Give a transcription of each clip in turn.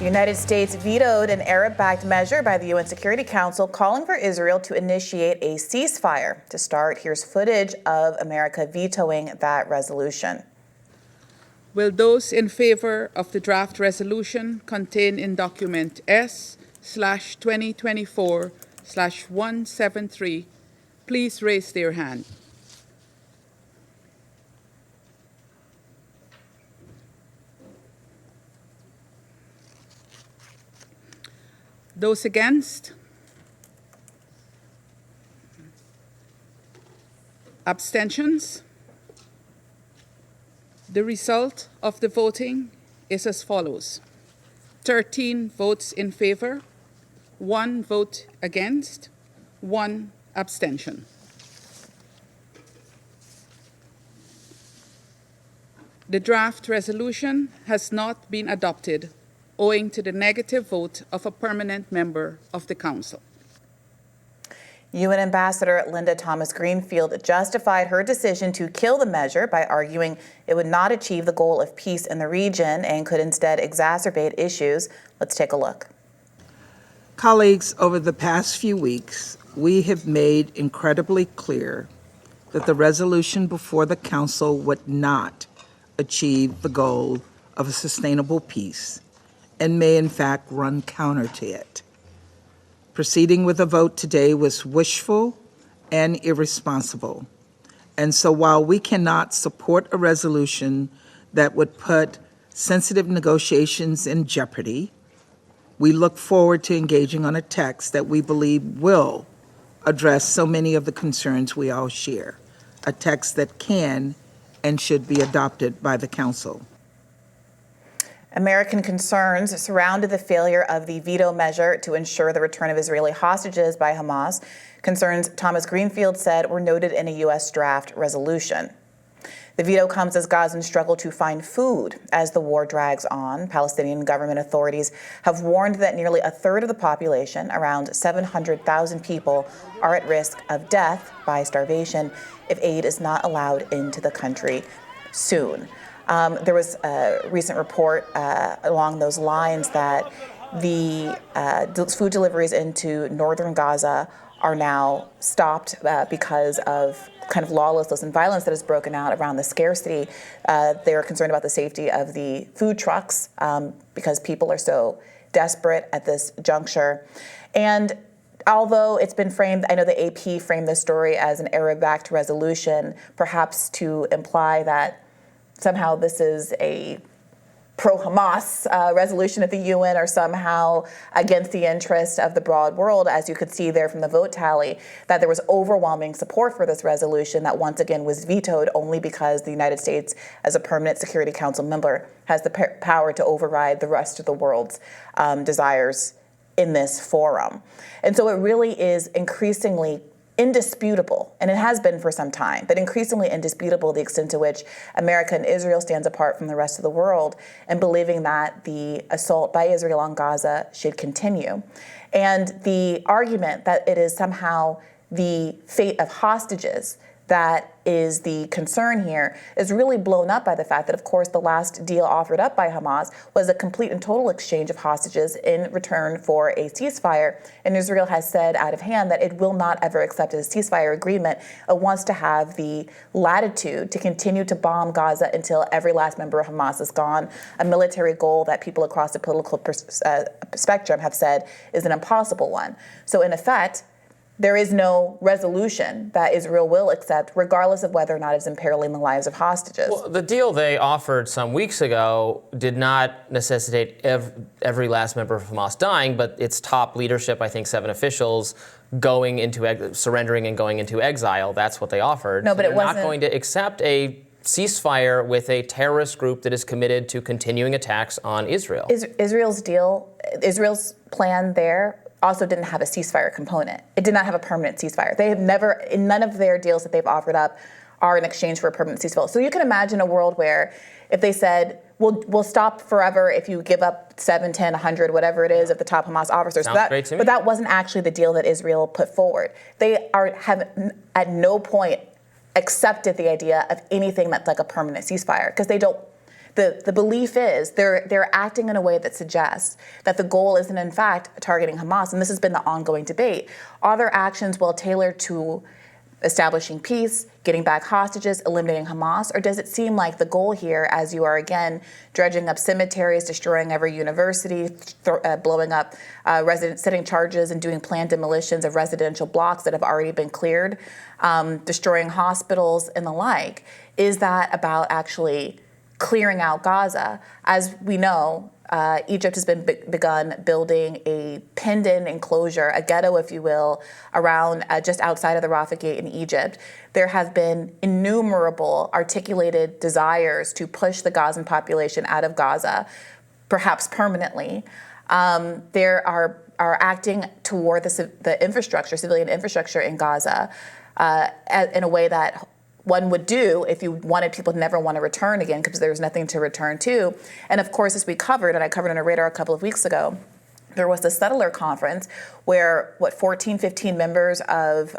United States vetoed an Arab-backed measure by the UN Security Council calling for Israel to initiate a ceasefire. To start, here's footage of America vetoing that resolution. Will those in favor of the draft resolution contained in document S/2024/173 please raise their hand? Those against? Abstentions? The result of the voting is as follows: 13 votes in favor, 1 vote against, 1 abstention. The draft resolution has not been adopted owing to the negative vote of a permanent member of the Council. UN Ambassador Linda Thomas-Greenfield justified her decision to kill the measure by arguing it would not achieve the goal of peace in the region and could instead exacerbate issues. Let's take a look. Colleagues, over the past few weeks, we have made incredibly clear that the resolution before the Council would not achieve the goal of a sustainable peace and may in fact run counter to it. Proceeding with a vote today was wishful and irresponsible. And so while we cannot support a resolution that would put sensitive negotiations in jeopardy, we look forward to engaging on a text that we believe will address so many of the concerns we all share, a text that can and should be adopted by the Council. American concerns surrounded the failure of the veto measure to ensure the return of Israeli hostages by Hamas. Concerns, Thomas-Greenfield said, were noted in a U.S. draft resolution. The veto comes as Gazans struggle to find food as the war drags on. Palestinian government authorities have warned that nearly a third of the population, around 700,000 people, are at risk of death by starvation if aid is not allowed into the country soon. There was a recent report along those lines that the food deliveries into northern Gaza are now stopped because of kind of lawlessness and violence that has broken out around the scarcity. They are concerned about the safety of the food trucks because people are so desperate at this juncture. And although it's been framed, I know the AP framed this story as an Arab-backed resolution, perhaps to imply that somehow this is a pro-Hamas resolution at the UN or somehow against the interest of the broad world, as you could see there from the vote tally, that there was overwhelming support for this resolution that once again was vetoed only because the United States, as a permanent Security Council member, has the power to override the rest of the world's desires in this forum. And so it really is increasingly indisputable, and it has been for some time, but increasingly indisputable the extent to which America and Israel stands apart from the rest of the world and believing that the assault by Israel on Gaza should continue. And the argument that it is somehow the fate of hostages that is the concern here is really blown up by the fact that, of course, the last deal offered up by Hamas was a complete and total exchange of hostages in return for a ceasefire. And Israel has said out of hand that it will not ever accept a ceasefire agreement. It wants to have the latitude to continue to bomb Gaza until every last member of Hamas is gone, a military goal that people across the political spectrum have said is an impossible one. So in effect, there is no resolution that Israel will accept, regardless of whether or not it's imperiling the lives of hostages. Well, the deal they offered some weeks ago did not necessitate every last member of Hamas dying, but its top leadership, I think 7 officials, going into surrendering and going into exile. That's what they offered. No, but so it wasn't. They're not going to accept a ceasefire with a terrorist group that is committed to continuing attacks on Israel. Israel's Israel's plan there also didn't have a ceasefire component. It did not have a permanent ceasefire. They have never, in none of their deals that they've offered up, are in exchange for a permanent ceasefire. So you can imagine a world where if they said, we'll stop forever if you give up 7, 10, 100, whatever it is, of the top Hamas officers. Sounds great to me. But that wasn't actually the deal that Israel put forward. They have at no point accepted the idea of anything that's like a permanent ceasefire because they the belief is they're acting in a way that suggests that the goal isn't in fact targeting Hamas, and this has been the ongoing debate. Are their actions well tailored to establishing peace, getting back hostages, eliminating Hamas, or does it seem like the goal here, as you are again dredging up cemeteries, destroying every university, blowing up setting charges and doing planned demolitions of residential blocks that have already been cleared, destroying hospitals and the like? Is that about actually clearing out Gaza? As we know, Egypt has begun building a pinned-in enclosure, a ghetto, if you will, around just outside of the Rafah Gate in Egypt. There have been innumerable articulated desires to push the Gazan population out of Gaza, perhaps permanently. There are acting toward the infrastructure, civilian infrastructure in Gaza, in a way that one would do if you wanted people to never want to return again because there's nothing to return to. And of course, as we covered, and I covered on a radar a couple of weeks ago, there was the settler conference where 14, 15 members of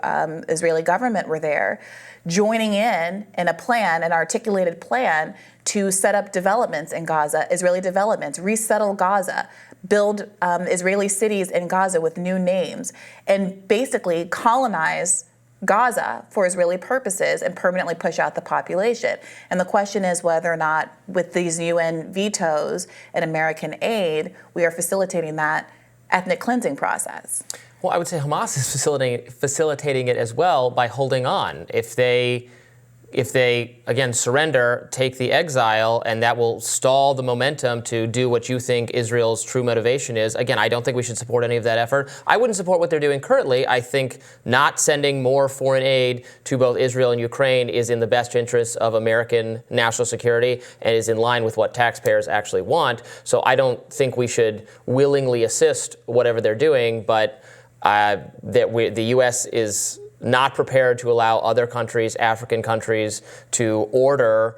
Israeli government were there, joining in a plan, an articulated plan to set up developments in Gaza, Israeli developments, resettle Gaza, build Israeli cities in Gaza with new names, and basically colonize Gaza for Israeli purposes and permanently push out the population. And the question is whether or not, with these UN vetoes and American aid, we are facilitating that ethnic cleansing process. Well, I would say Hamas is facilitating it as well by holding on. If they again surrender, take the exile, and that will stall the momentum to do what you think Israel's true motivation is. Again, I don't think we should support any of that effort. I wouldn't support what they're doing currently. I think not sending more foreign aid to both Israel and Ukraine is in the best interest of American national security and is in line with what taxpayers actually want. So I don't think we should willingly assist whatever they're doing, but the U.S. is not prepared to allow other countries, African countries, to order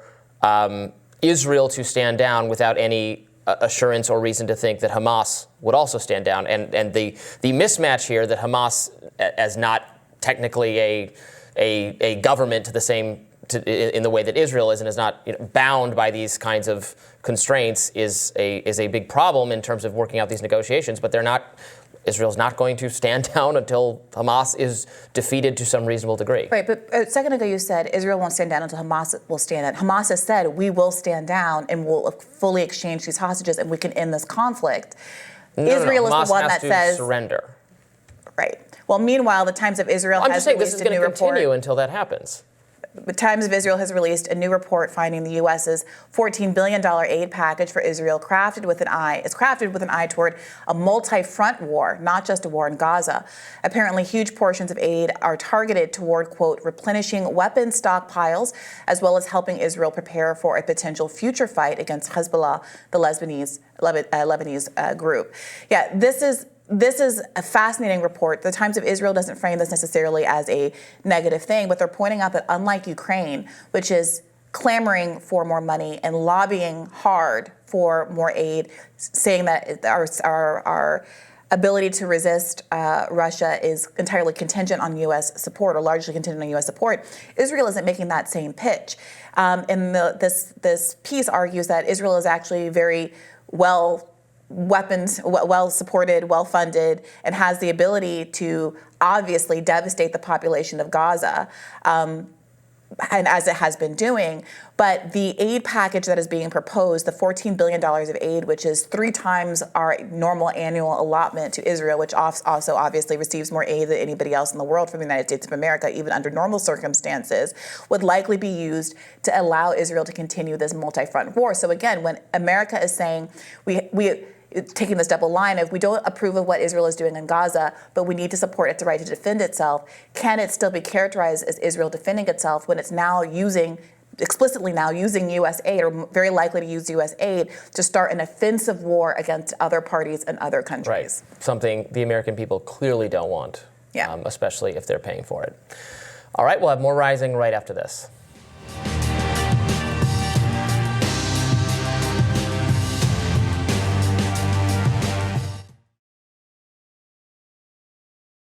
Israel to stand down without any assurance or reason to think that Hamas would also stand down. And the mismatch here that Hamas, as not technically a government to the same in the way that Israel is and is not bound by these kinds of constraints is a big problem in terms of working out these negotiations. But they're not. Israel's not going to stand down until Hamas is defeated to some reasonable degree. Right, but a second ago you said Israel won't stand down until Hamas will stand down. Hamas has said we will stand down and we'll fully exchange these hostages and we can end this conflict. Israel is the one that says surrender. Right. Well, meanwhile, the Times of Israel has released a new report. I'm just saying this is going to continue until that happens. The Times of Israel has released a new report finding the U.S.'s $14 billion aid package for Israel is crafted with an eye toward a multi-front war, not just a war in Gaza. Apparently, huge portions of aid are targeted toward, quote, replenishing weapons stockpiles, as well as helping Israel prepare for a potential future fight against Hezbollah, the Lebanese group. Yeah, This is a fascinating report. The Times of Israel doesn't frame this necessarily as a negative thing, but they're pointing out that unlike Ukraine, which is clamoring for more money and lobbying hard for more aid, saying that our ability to resist Russia is entirely contingent on U.S. support or largely contingent on U.S. support, Israel isn't making that same pitch. And this piece argues that Israel is actually very well supported, well funded, and has the ability to obviously devastate the population of Gaza, and as it has been doing. But the aid package that is being proposed, the $14 billion of aid, which is 3 times our normal annual allotment to Israel, which also obviously receives more aid than anybody else in the world from the United States of America, even under normal circumstances, would likely be used to allow Israel to continue this multi-front war. So again, when America is saying we taking this double line of we don't approve of what Israel is doing in Gaza, but we need to support its right to defend itself, can it still be characterized as Israel defending itself when it's now explicitly using U.S. aid, or very likely to use U.S. aid, to start an offensive war against other parties and other countries? Right. Something the American people clearly don't want, especially if they're paying for it. All right, we'll have more Rising right after this.